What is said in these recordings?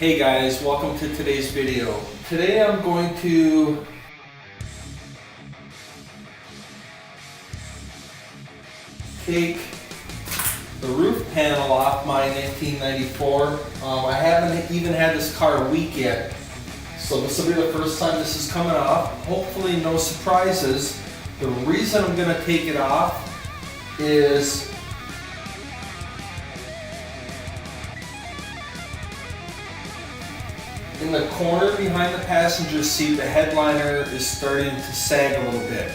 Hey guys, welcome to today's video. Today I'm going to take the roof panel off my 1994. I haven't even had this car a week yet, so this will be the first time this is coming off. Hopefully no surprises. The reason I'm going to take it off is in the corner behind the passenger seat, the headliner is starting to sag a little bit.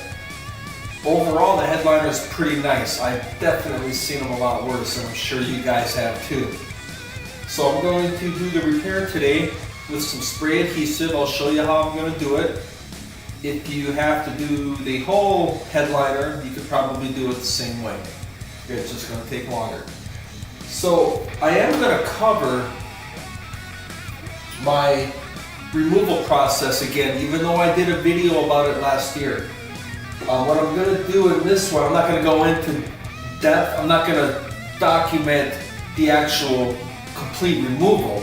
Overall, the headliner is pretty nice. I've definitely seen them a lot worse, and I'm sure you guys have too. So I'm going to do the repair today with some spray adhesive. I'll show you how I'm going to do it. If you have to do the whole headliner, you could probably do it the same way. It's just going to take longer. So I am going to cover my removal process again, even though I did a video about it last year. What I'm going to do in this one, I'm not going to go into depth. I'm not going to document the actual complete removal.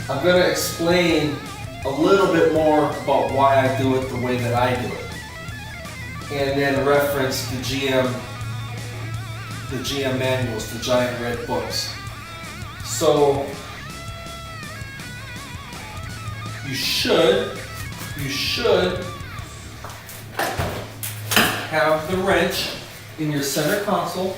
I'm going to explain a little bit more about why I do it the way that I do it, and then reference the GM manuals, the giant red books. So you should have the wrench in your center console.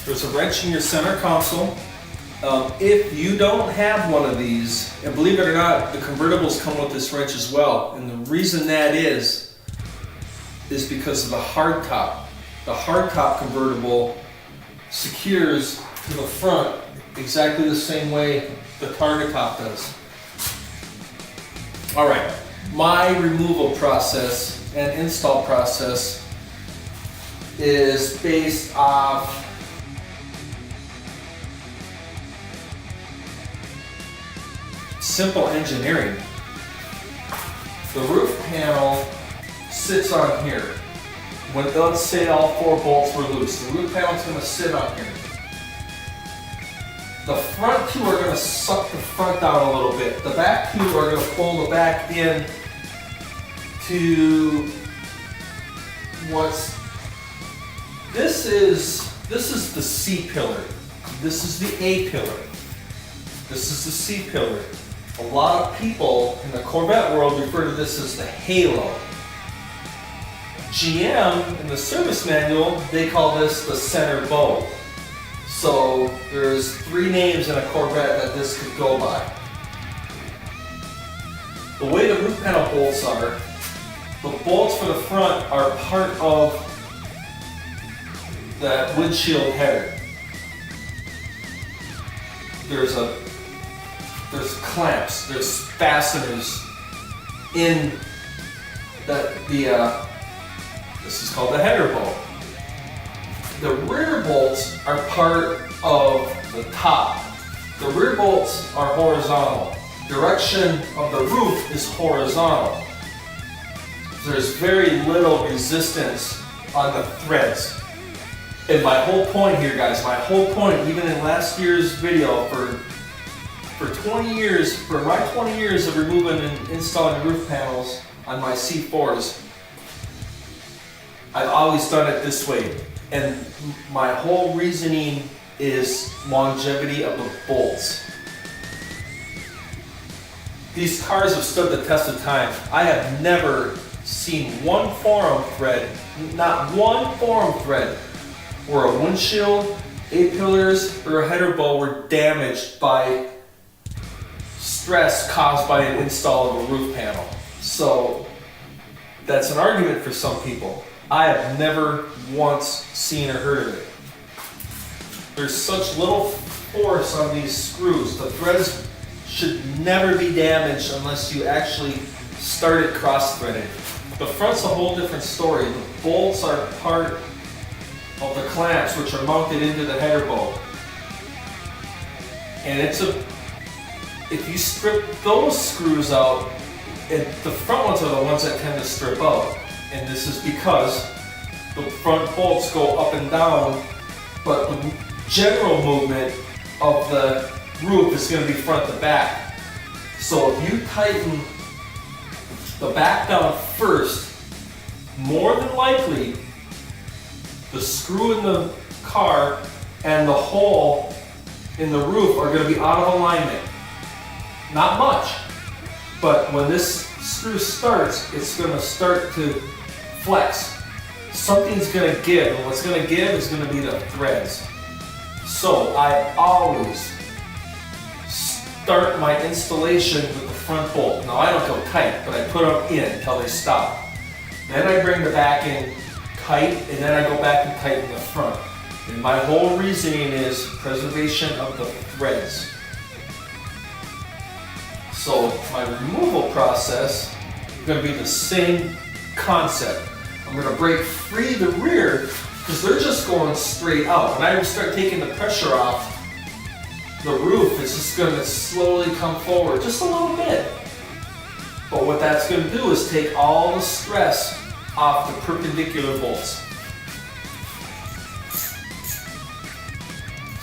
There's a wrench in your center console. If you don't have one of these, and believe it or not, the convertibles come with this wrench as well. And the reason that is because of the hardtop. The hardtop convertible secures to the front exactly the same way the Targa top does. All right, my removal process and install process is based off simple engineering. The roof panel sits on here. When, let's say all 4 bolts were loose, the roof panel is going to sit on here. The front 2 are going to suck the front down a little bit. The back 2 are going to pull the back in to what's this is the C pillar. This is the A pillar. This is the C pillar. A lot of people in the Corvette world refer to this as the halo. GM, in the service manual, they call this the center bow. So there's 3 names in a Corvette that this could go by. The way the roof panel bolts are, the bolts for the front are part of that windshield header. There's clamps, there's fasteners in this is called the header bolt. The rear bolts are part of the top. The rear bolts are horizontal. Direction of the roof is horizontal. There's very little resistance on the threads. And my whole point here, guys, my whole point, even in last year's video, for my 20 years of removing and installing roof panels on my C4s, I've always done it this way. And my whole reasoning is longevity of the bolts. These cars have stood the test of time. I have never seen one forum thread, not one forum thread, where a windshield, A-pillars, or a header bowl were damaged by stress caused by an install of a roof panel. So that's an argument for some people. I have never once seen or heard of it. There's such little force on these screws. The threads should never be damaged unless you actually start it cross-threaded. The front's a whole different story. The bolts are part of the clamps, which are mounted into the header bolt. And if you strip those screws out, the front ones are the ones that tend to strip out. And this is because the front bolts go up and down, but the general movement of the roof is going to be front to back. So if you tighten the back down first, more than likely the screw in the car and the hole in the roof are going to be out of alignment. Not much, but when this screw starts, it's going to start to flex. Something's going to give, and what's going to give is going to be the threads. So I always start my installation with the front bolt. Now I don't go tight, but I put them in until they stop. Then I bring the back in tight, and then I go back and tighten the front. And my whole reasoning is preservation of the threads. So my removal process is going to be the same concept. I'm going to break free the rear because they're just going straight out. When I start taking the pressure off the roof, it's just going to slowly come forward just a little bit. But what that's going to do is take all the stress off the perpendicular bolts.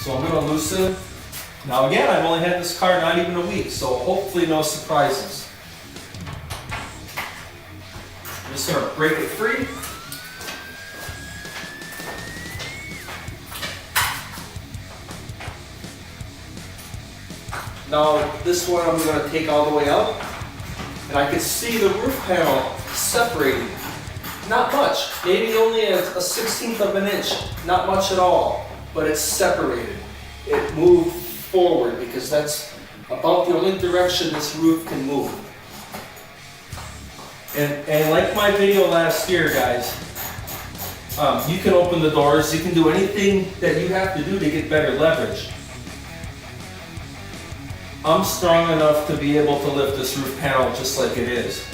So I'm going to loosen. Now again, I've only had this car not even a week, so hopefully no surprises. I'm just going to break it free. Now this one I'm going to take all the way up, and I can see the roof panel separating. Not much, maybe only a 1/16 of an inch, not much at all, but it's separated. It moved forward because that's about the only direction this roof can move. And like my video last year, guys, you can open the doors, you can do anything that you have to do to get better leverage. I'm strong enough to be able to lift this roof panel just like it is.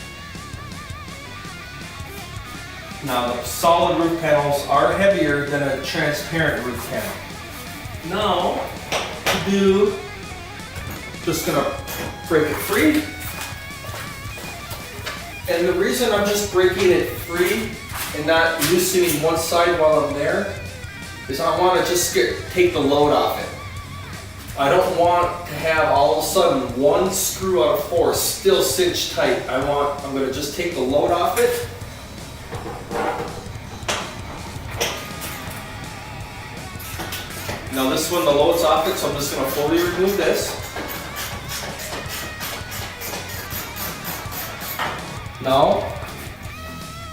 Now the solid roof panels are heavier than a transparent roof panel. Now, to do, just gonna break it free. And the reason I'm just breaking it free and not loosening one side while I'm there is I want to just take the load off it. I don't want to have all of a sudden one screw out of four still cinched tight. I'm going to just take the load off it. Now this one, the load's off it, so I'm just going to fully remove this. Now,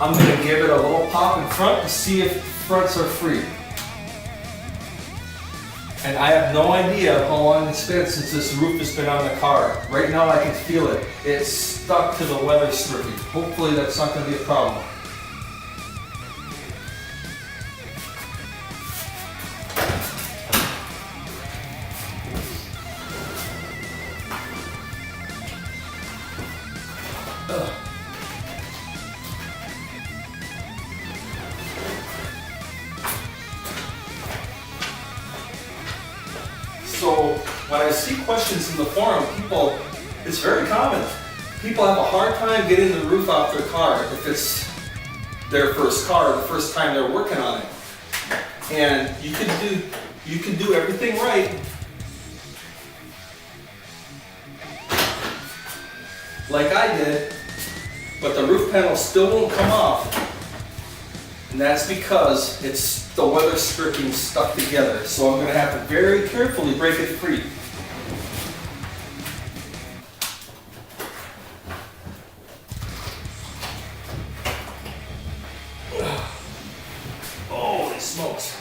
I'm going to give it a little pop in front to see if fronts are free. And I have no idea how long it's been since this roof has been on the car. Right now I can feel it. It's stuck to the weather stripping. Hopefully that's not going to be a problem. So when I see questions in the forum, it's very common. People have a hard time getting the roof off their car if it's their first car, the first time they're working on it. And you can do everything right. Like I did, but the roof panel still won't come off. And that's because it's the weather stripping stuck together. So I'm going to have to very carefully break it free. Holy smokes.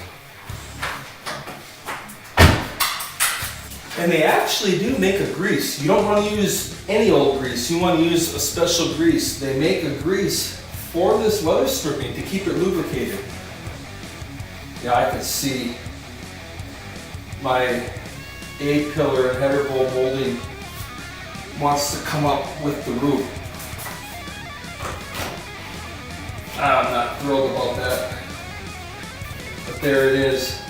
And they actually do make a grease. You don't want to use any old grease. You want to use a special grease. They make a grease for this weather stripping to keep it lubricated. Yeah, I can see my A-pillar and header bowl molding wants to come up with the roof. I'm not thrilled about that, but there it is.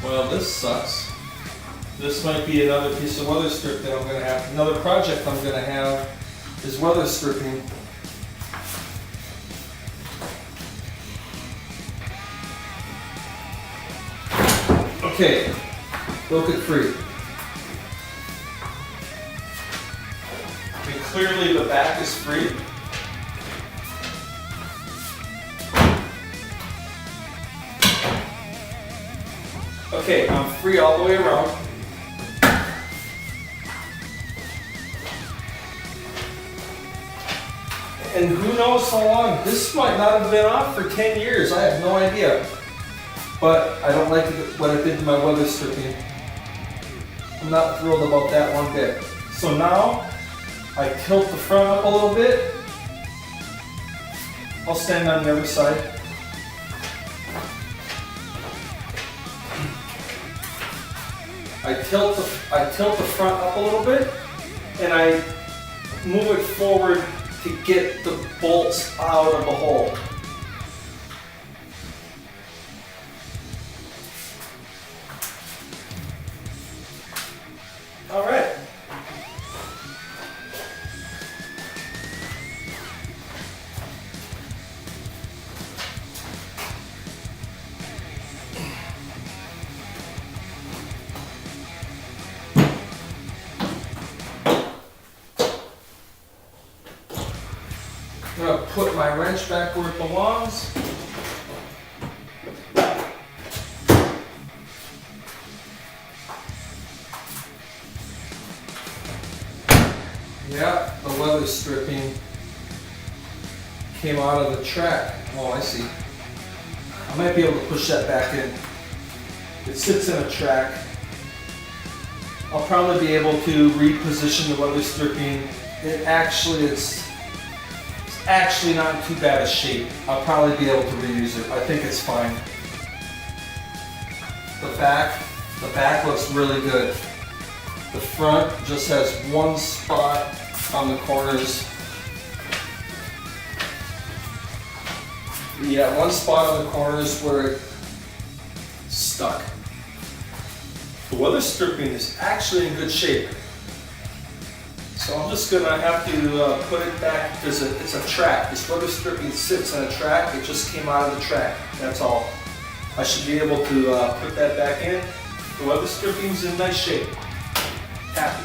Well, this sucks. This might be another piece of weather strip that I'm going to have. Another project I'm going to have is weather stripping. Okay, broke it free. And clearly the back is free. Okay, I'm free all the way around. And who knows how long? This might not have been off for 10 years. I have no idea. But I don't like what it did to my weather stripping. I'm not thrilled about that one bit. So now, I tilt the front up a little bit. I'll stand on the other side. I tilt the front up a little bit, and I move it forward to get the bolts out of the hole. All right. I'm going to put my wrench back where it belongs. Yeah, the weather stripping came out of the track. Oh, I see. I might be able to push that back in. It sits in a track. I'll probably be able to reposition the weather stripping. It's actually not in too bad a shape. I'll probably be able to reuse it. I think it's fine. The back looks really good. The front just has one spot on the corners. Yeah, one spot on the corners where it stuck. The weather stripping is actually in good shape. So I'm just gonna have to put it back because it's a track. This weather stripping sits on a track. It just came out of the track. That's all. I should be able to put that back in. The weather stripping's in nice shape. Happy.